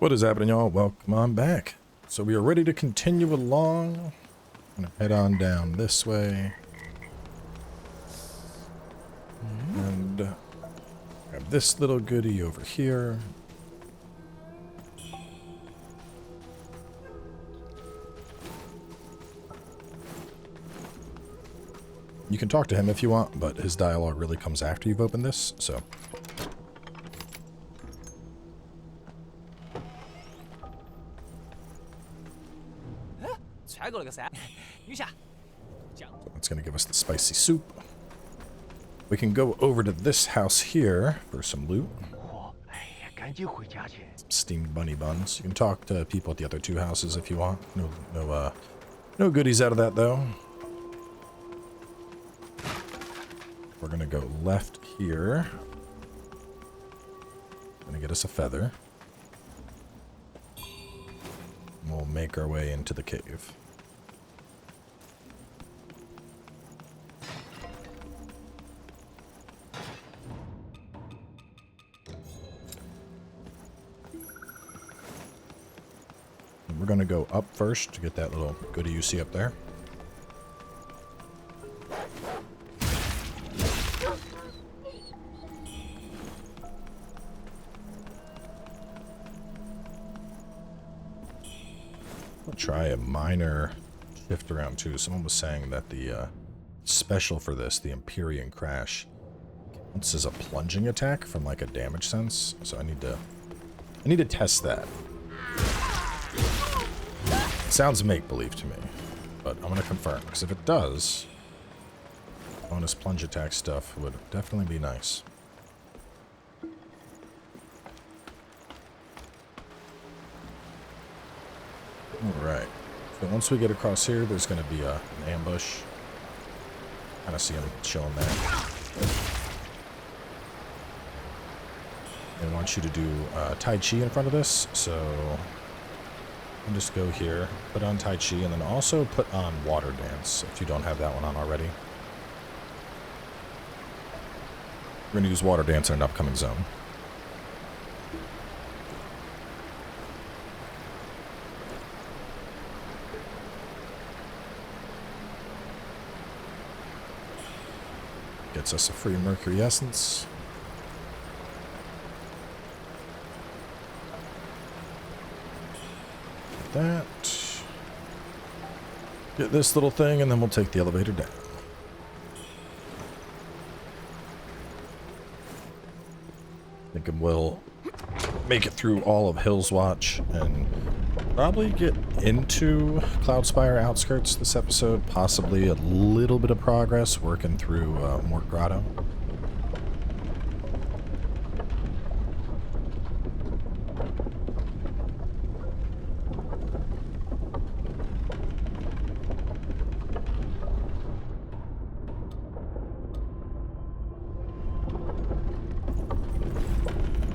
What is happening, y'all? Welcome on back. So we are ready to continue along. I'm gonna head on down this way. And grab this little goodie over here. You can talk to him if you want, but his dialogue really comes after you've opened this, so... It's going to give us the spicy soup. We can go over to this house here for some loot. Some steamed bunny buns. You can talk to people at the other two houses if you want. No goodies out of that, though. We're going to go left here. Going to get us a feather. And we'll make our way into the cave. We're going to go up first to get that little goodie you see up there. I'll try a minor shift around too. Someone was saying that the special for this, the Empyrean Crash, counts as a plunging attack from like a damage sense. So I need to test that. Sounds make-believe to me, but I'm going to confirm, because if it does, bonus plunge attack stuff would definitely be nice. Alright, so once we get across here, there's going to be an ambush. Kind of see him chilling there. They want you to do Tai Chi in front of this, so... And just go here, put on Tai Chi, and then also put on Water Dance, if you don't have that one on already. We're going to use Water Dance in an upcoming zone. Gets us a free Mercury Essence. That. Get this little thing, and then we'll take the elevator down. I think we'll make it through all of Hillswatch and probably get into Cloudspire outskirts this episode. Possibly a little bit of progress working through more grotto.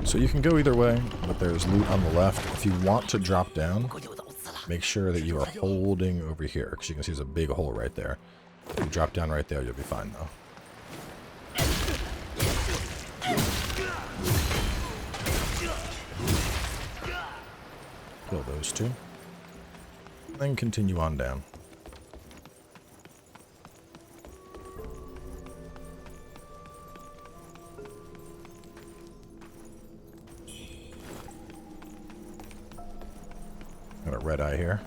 So you can go either way, but there's loot on the left. If you want to drop down, make sure that you are holding over here, because you can see there's a big hole right there. If you drop down right there, you'll be fine, though. Kill those two. Then continue on down. Got a red eye here.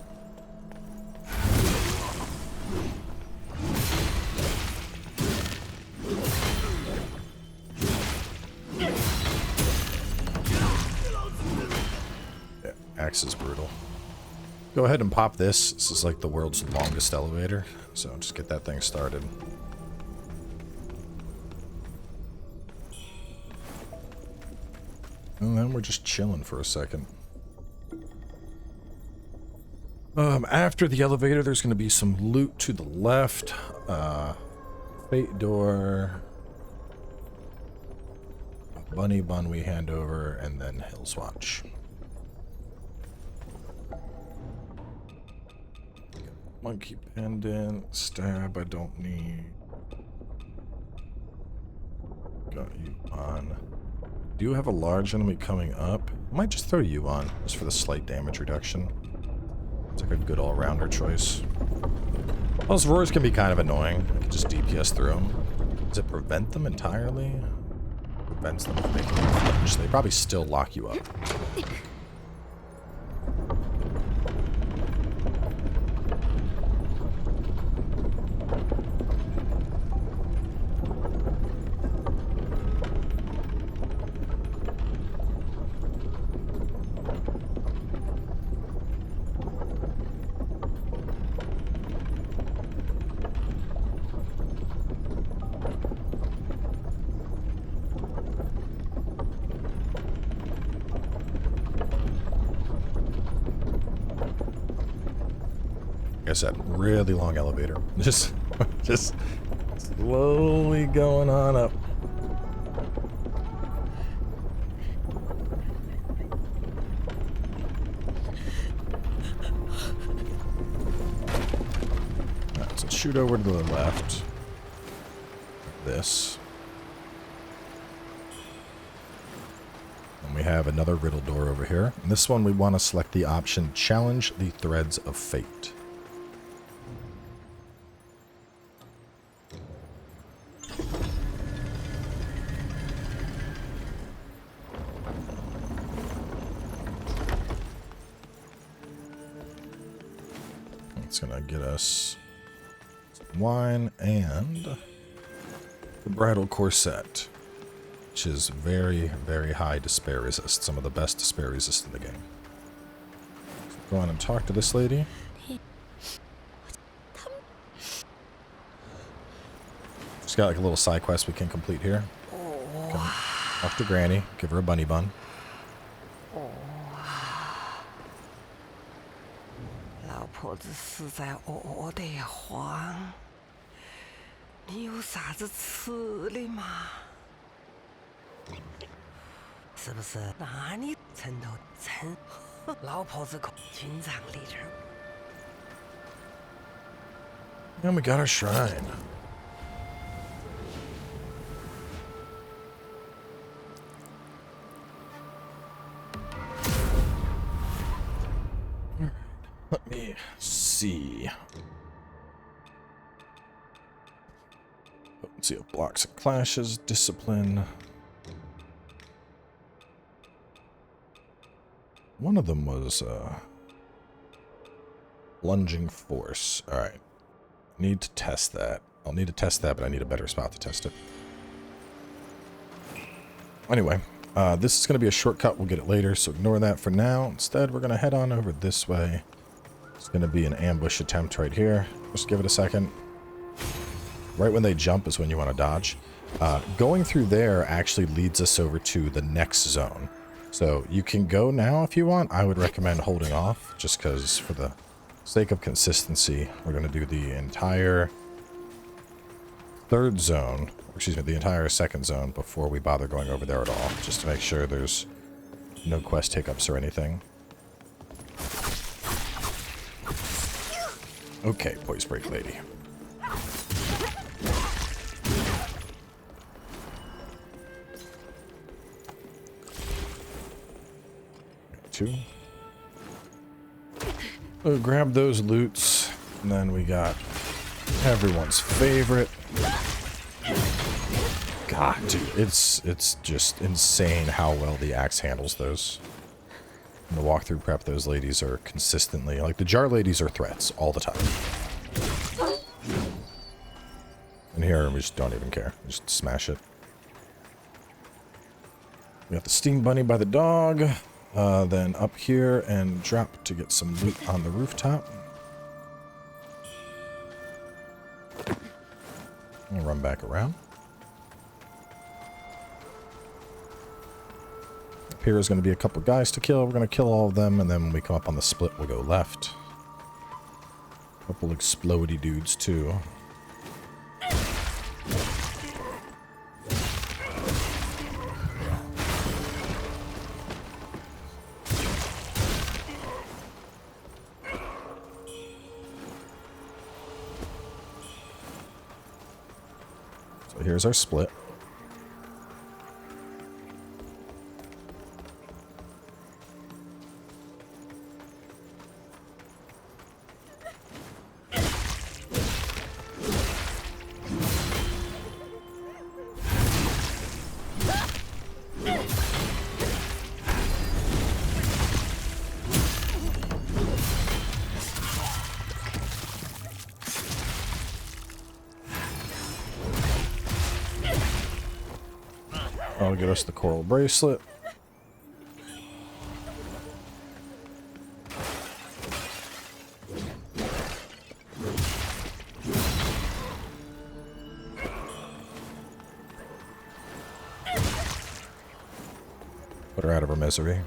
Yeah, axe is brutal. Go ahead and pop this. This is like the world's longest elevator, so just get that thing started. And then we're just chilling for a second. After the elevator, there's going to be some loot to the left. Fate door. A bunny bun we hand over, and then Hillswatch. Monkey pendant. Stab I don't need. Got you on. Do have a large enemy coming up. I might just throw you on, just for the slight damage reduction. It's like a good all-rounder choice. Those roars can be kind of annoying. I can just DPS through them. Does it prevent them entirely? Prevents them from making you flinch. They probably still lock you up. Like I said, really long elevator. Just slowly going on up. Alright, so shoot over to the left. This. And we have another riddle door over here. In this one, we want to select the option Challenge the Threads of Fate. It's gonna get us some wine and the bridal corset, which is very, very high despair resist. Some of the best despair resist in the game. So go on and talk to this lady. She's got like a little side quest we can complete here. Talk to Granny, give her a bunny bun. 老婆子实在饿得慌，你有啥子吃的吗？是不是？那你城头蹭，老婆子可经常里这儿。 And we got our shrine. Let me see. Potency of blocks and clashes, discipline. One of them was lunging force. All right. Need to test that. I'll need to test that, but I need a better spot to test it. Anyway, this is going to be a shortcut. We'll get it later, so ignore that for now. Instead, we're going to head on over this way. It's going to be an ambush attempt right here. Just give it a second. Right when they jump is when you want to dodge. Going through there actually leads us over to the next zone. So you can go now if you want. I would recommend holding off, just because for the sake of consistency, we're going to do the entire third zone, excuse me, the entire second zone before we bother going over there at all, just to make sure there's no quest hiccups or anything. Okay, voice break lady. Two. So grab those loots, and then we got everyone's favorite. God, dude, it's just insane how well the axe handles those. In the walkthrough prep, those ladies are consistently, like, the jar ladies are threats all the time. And here, we just don't even care. Just smash it. We got the steam bunny by the dog. Then up here and drop to get some loot on the rooftop. And run back around. Up here is going to be a couple guys to kill. We're going to kill all of them, and then when we come up on the split, we'll go left. A couple explodey dudes, too. So here's our split. That'll get us the coral bracelet. Put her out of her misery.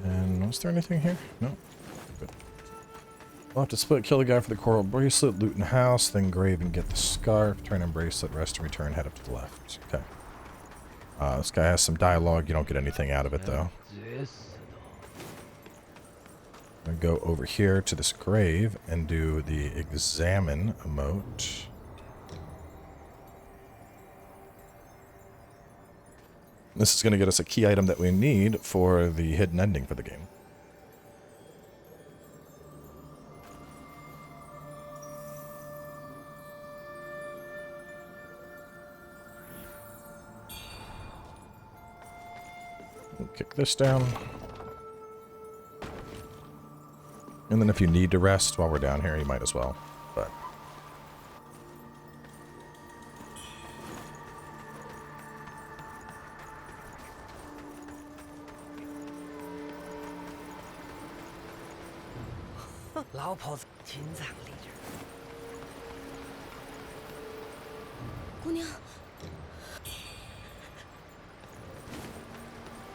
And was there anything here? No. Good. We'll have to split, kill the guy for the coral bracelet, loot in house, then grave and get the scarf, turn in bracelet, rest and return, head up to the left. Okay. This guy has some dialogue. You don't get anything out of it, though. I'm going to go over here to this grave and do the examine emote. This is going to get us a key item that we need for the hidden ending for the game. We'll kick this down. And then if you need to rest while we're down here, you might as well. But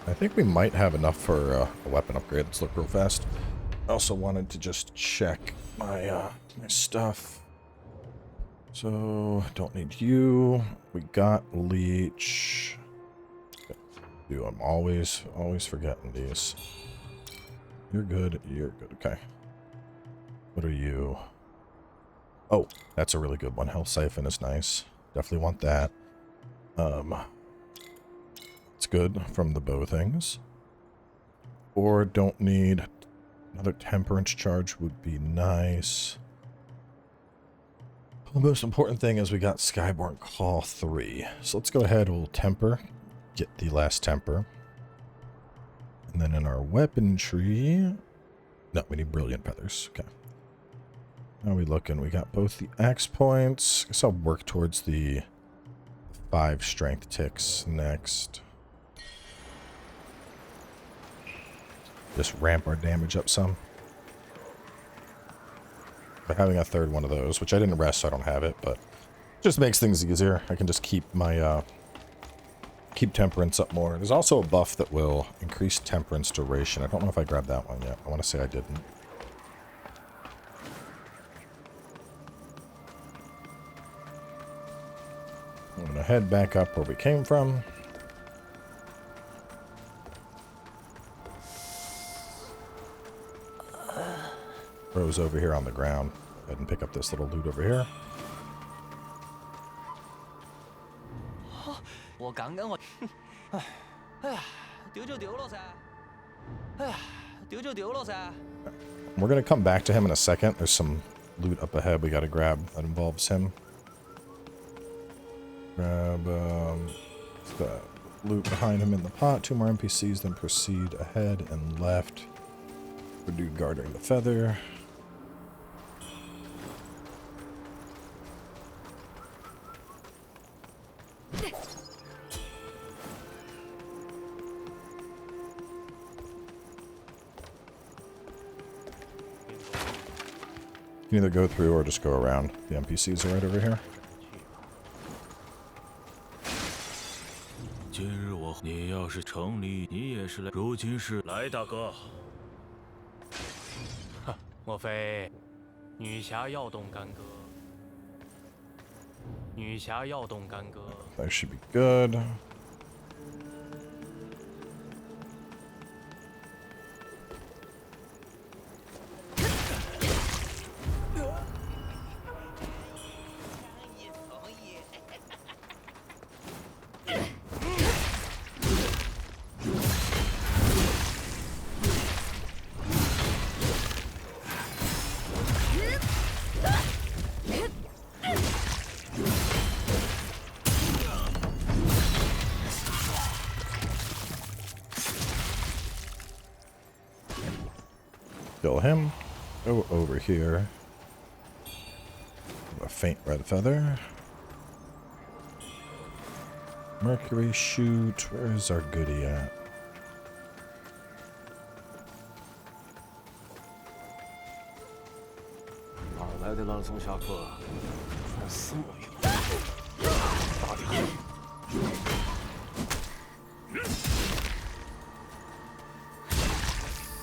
I think we might have enough for a weapon upgrade. Let's look real fast. I also wanted to just check my my stuff. So, don't need you. We got leech. Dude, I'm always forgetting these. You're good. You're good. Okay. What are you? Oh, that's a really good one. Health siphon is nice. Definitely want that. It's good from the bow things. Or don't need another temperance charge would be nice. The most important thing is we got Skyborn Call 3. So let's go ahead, we'll temper. Get the last temper. And then in our weapon tree... No, we need brilliant feathers. Okay. How are we looking? We got both the axe points. I guess I'll work towards the 5 strength ticks next. Just ramp our damage up some. By having a third one of those, which I didn't rest, so I don't have it, but just makes things easier. I can just keep my keep temperance up more. There's also a buff that will increase temperance duration. I don't know if I grabbed that one yet. I want to say I didn't. I'm gonna head back up where we came from. Rose over here on the ground. Go ahead and pick up this little loot over here. We're gonna come back to him in a second. There's some loot up ahead we gotta grab that involves him. Grab the loot behind him in the pot. 2 more NPCs, then proceed ahead and left. The dude guarding the feather. You can either go through or just go around. The NPCs are right over here. That should be good. Kill him. Go over here. A faint red feather. Mercury shoot. Where is our goodie at?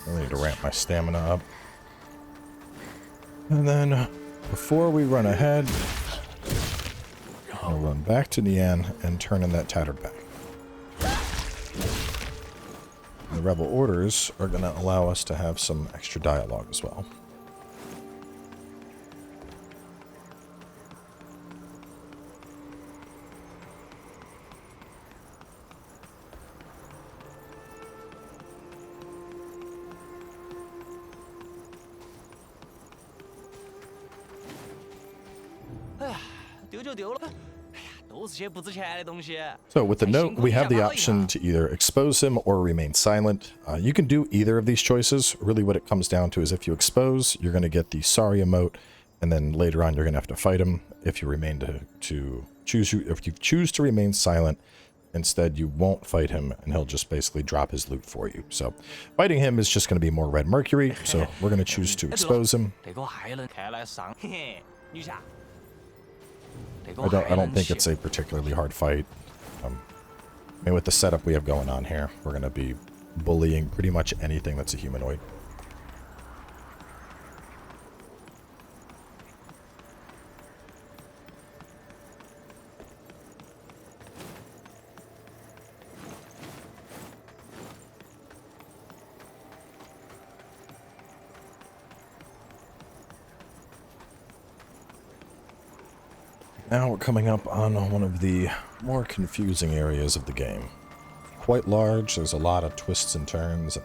I need to ramp my stamina up. And then, before we run ahead, I'll run back to Nian and turn in that tattered back. The rebel orders are going to allow us to have some extra dialogue as well. So with the note, we have the option to either expose him or remain silent. You can do either of these choices. Really what it comes down to is if you expose, you're going to get the sorry emote, and then later on you're going to have to fight him. If you remain if you choose to remain silent, instead you won't fight him and he'll just basically drop his loot for you. So fighting him is just going to be more Red Mercury, so we're going to choose to expose him. I don't think it's a particularly hard fight. I mean, with the setup we have going on here, we're going to be bullying pretty much anything that's a humanoid. Now we're coming up on one of the more confusing areas of the game. Quite large, there's a lot of twists and turns, and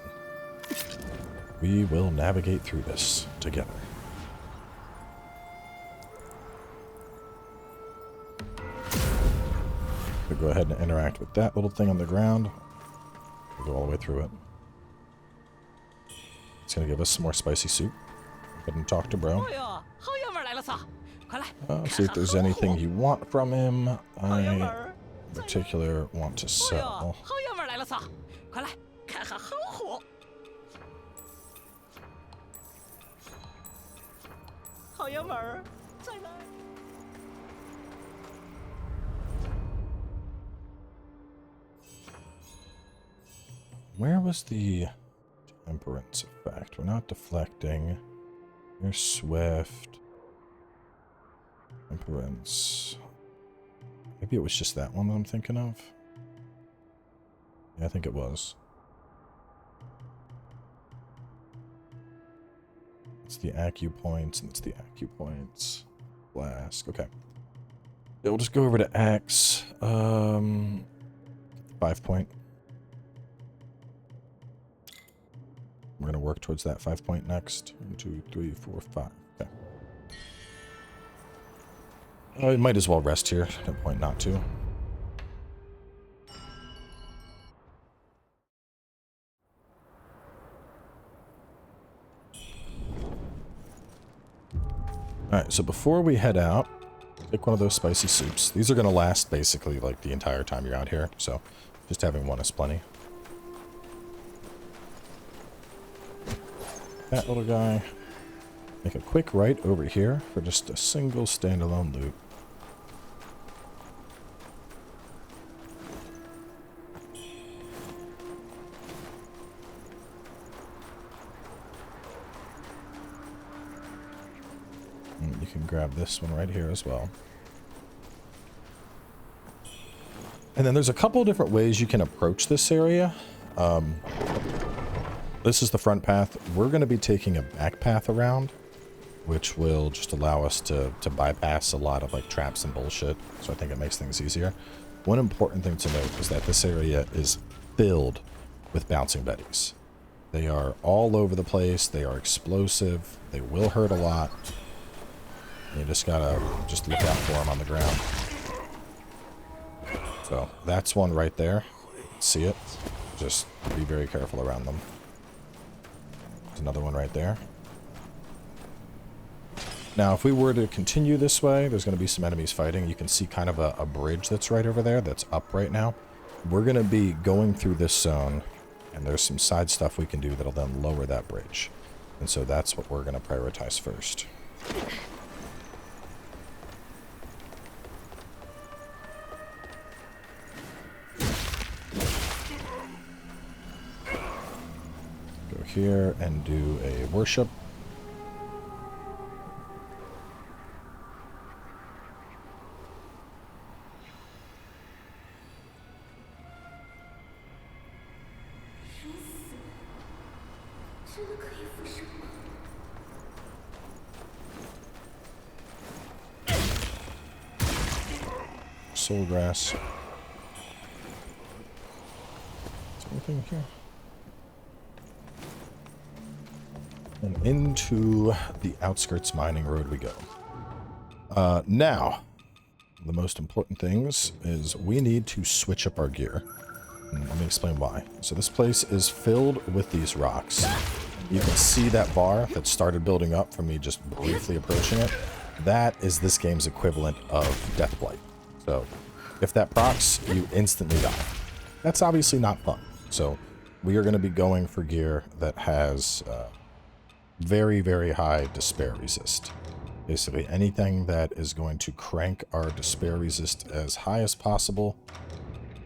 we will navigate through this together. We'll go ahead and interact with that little thing on the ground. We'll go all the way through it. It's going to give us some more spicy soup. Go ahead and talk to bro. See if there's anything you want from him. I, in particular, want to sell. Where was the temperance effect? We're not deflecting. You're swift. Temperance. Maybe it was just that one that I'm thinking of. Yeah, I think it was. It's the acupoints, and it's the acupoints. Flask. Okay. Yeah, we'll just go over to Axe. 5 point. We're going to work towards that 5 point next. 1, 2, 3, 4, 5. Okay. I might as well rest here. No point not to. Alright, so before we head out, pick one of those spicy soups. These are going to last basically like the entire time you're out here, so just having one is plenty. That little guy. Make a quick right over here for just a single standalone loot. And you can grab this one right here as well. And then there's a couple different ways you can approach this area. This is the front path. We're going to be taking a back path around, which will just allow us to bypass a lot of like traps and bullshit. So I think it makes things easier. One important thing to note is that this area is filled with bouncing betties. They are all over the place. They are explosive. They will hurt a lot. You just gotta look out for them on the ground. So that's one right there. See it? Just be very careful around them. There's another one right there. Now, if we were to continue this way, there's going to be some enemies fighting. You can see kind of a bridge that's right over there that's up right now. We're going to be going through this zone, and there's some side stuff we can do that'll then lower that bridge. And so that's what we're going to prioritize first. Go here and do a worship. Soul grass. Is there anything here? And into the outskirts mining road we go. Now, the most important things is we need to switch up our gear. And let me explain why. So this place is filled with these rocks. You can see that bar that started building up from me just briefly approaching it. That is this game's equivalent of Deathblight. So if that procs, you instantly die. That's obviously not fun. So we are going to be going for gear that has very, very high despair resist. Basically anything that is going to crank our despair resist as high as possible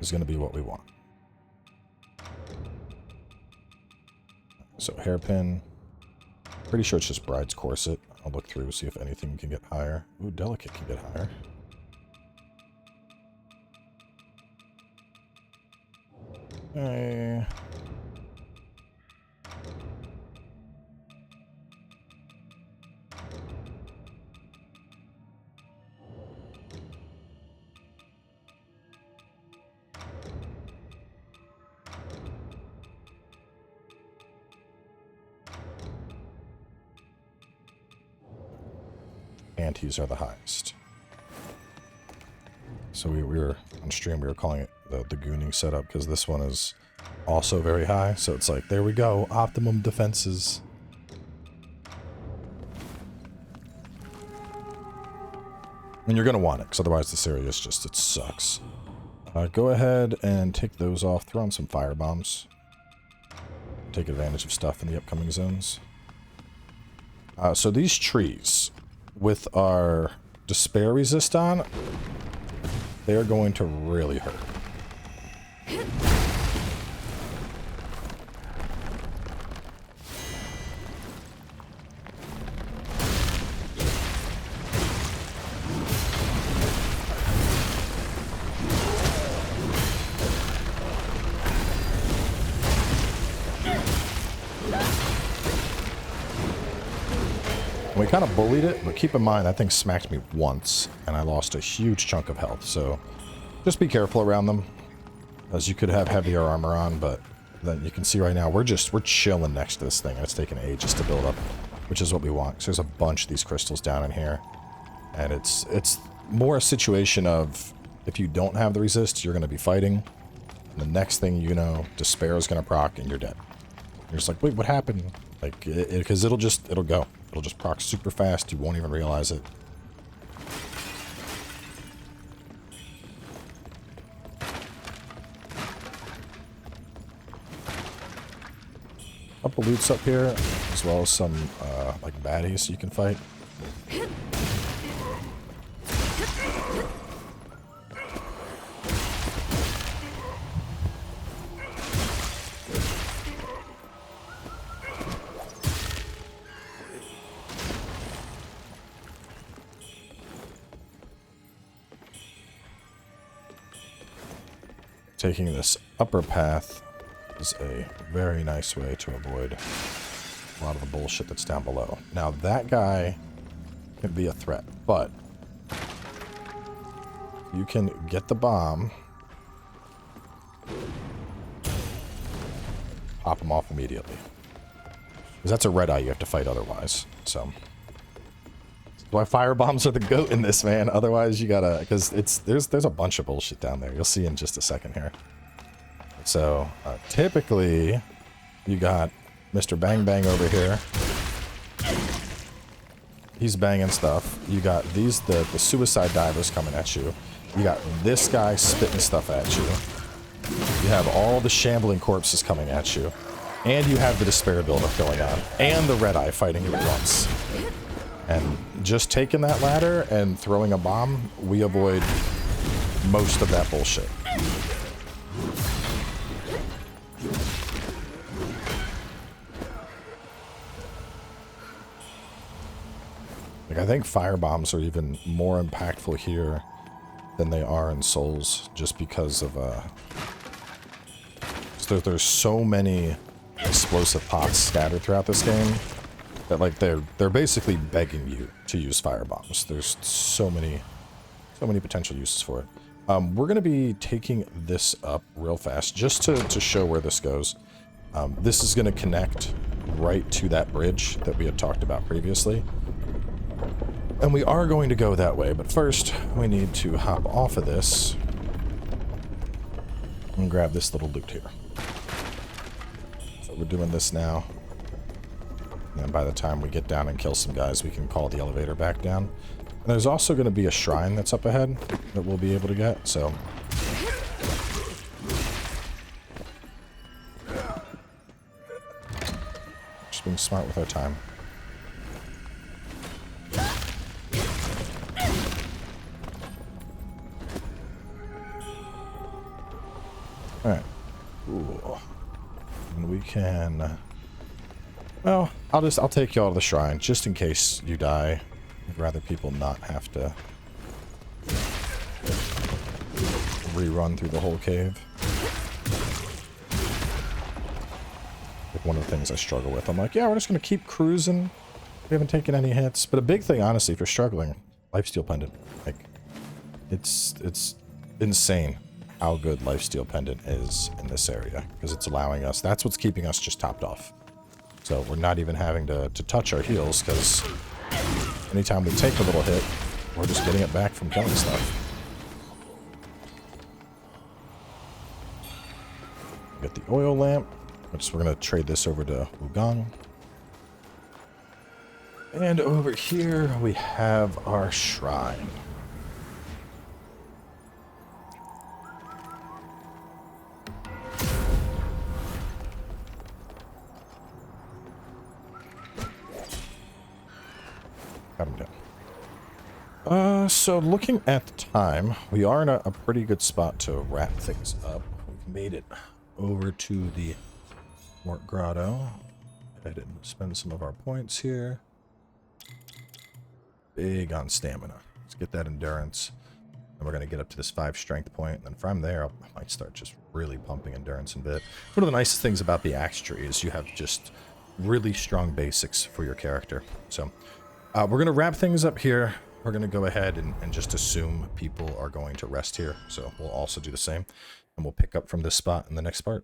is going to be what we want. So hairpin. Pretty sure it's just bride's corset. I'll look through, see if anything can get higher. Ooh, delicate can get higher. Okay. Antes are the highest. So we were on stream, we were calling it the gooning setup because this one is also very high. So it's like, there we go, optimum defenses. And you're going to want it because otherwise this area is just, it sucks. Go ahead and take those off, throw on some fire bombs. Take advantage of stuff in the upcoming zones. So these trees, with our despair resist on, they are going to really hurt. We kind of bullied it, but keep in mind that thing smacked me once, and I lost a huge chunk of health, so just be careful around them, as you could have heavier armor on, but then you can see right now, we're chilling next to this thing, and it's taking ages to build up, which is what we want. So there's a bunch of these crystals down in here, and it's more a situation of, if you don't have the resist, you're going to be fighting, and the next thing you know, despair is going to proc, and you're dead. You're just like, wait, what happened? Like, because it'll go. It'll just proc super fast, you won't even realize it. Couple loots up here, as well as some, like, baddies you can fight. Taking this upper path is a very nice way to avoid a lot of the bullshit that's down below. Now that guy can be a threat, but you can get the bomb, pop him off immediately. Because that's a red eye you have to fight otherwise. So that's why fire bombs are the goat in this, man. Otherwise you gotta, because there's a bunch of bullshit down there. You'll see in just a second here. So typically you got Mr. Bang Bang over here He's banging stuff. You got these, the suicide divers coming at you. You got this guy spitting stuff at you. You have all the shambling corpses coming at you. And you have the despair buildup going on. And the red eye fighting you at once. And just taking that ladder and throwing a bomb, we avoid most of that bullshit. Like, I think fire bombs are even more impactful here than they are in Souls, just because of there's so many explosive pots scattered throughout this game that, like, they're basically begging you to use fire bombs. There's so many potential uses for it. We're gonna be taking this up real fast just to show where this goes. This is gonna connect right to that bridge that we had talked about previously. And we are going to go that way, but first we need to hop off of this and grab this little loot here. So we're doing this now. And by the time we get down and kill some guys, we can call the elevator back down. And there's also going to be a shrine that's up ahead that we'll be able to get, so... just being smart with our time. Alright. Cool. And we can... well, I'll take y'all to the shrine, just in case you die. I'd rather people not have to rerun through the whole cave. Like, one of the things I struggle with. I'm like, yeah, we're just gonna keep cruising. We haven't taken any hits. But a big thing, honestly, if you're struggling, Lifesteal Pendant. Like, it's insane how good Lifesteal Pendant is in this area, because it's allowing us, that's what's keeping us just topped off. So we're not even having to touch our heals, because anytime we take a little hit, we're just getting it back from killing stuff. Get the oil lamp, which we're going to trade this over to Wuchang. And over here we have our shrine. Got him down. So looking at the time, we are in a pretty good spot to wrap things up. We've made it over to the Mort Grotto. I didn't spend some of our points here. Big on stamina. Let's get that endurance. And we're going to get up to this 5 strength point. And then from there, I might start just really pumping endurance in a bit. One of the nicest things about the axe tree is you have just really strong basics for your character. So we're going to wrap things up here. We're going to go ahead and just assume people are going to rest here. So we'll also do the same. And we'll pick up from this spot in the next part.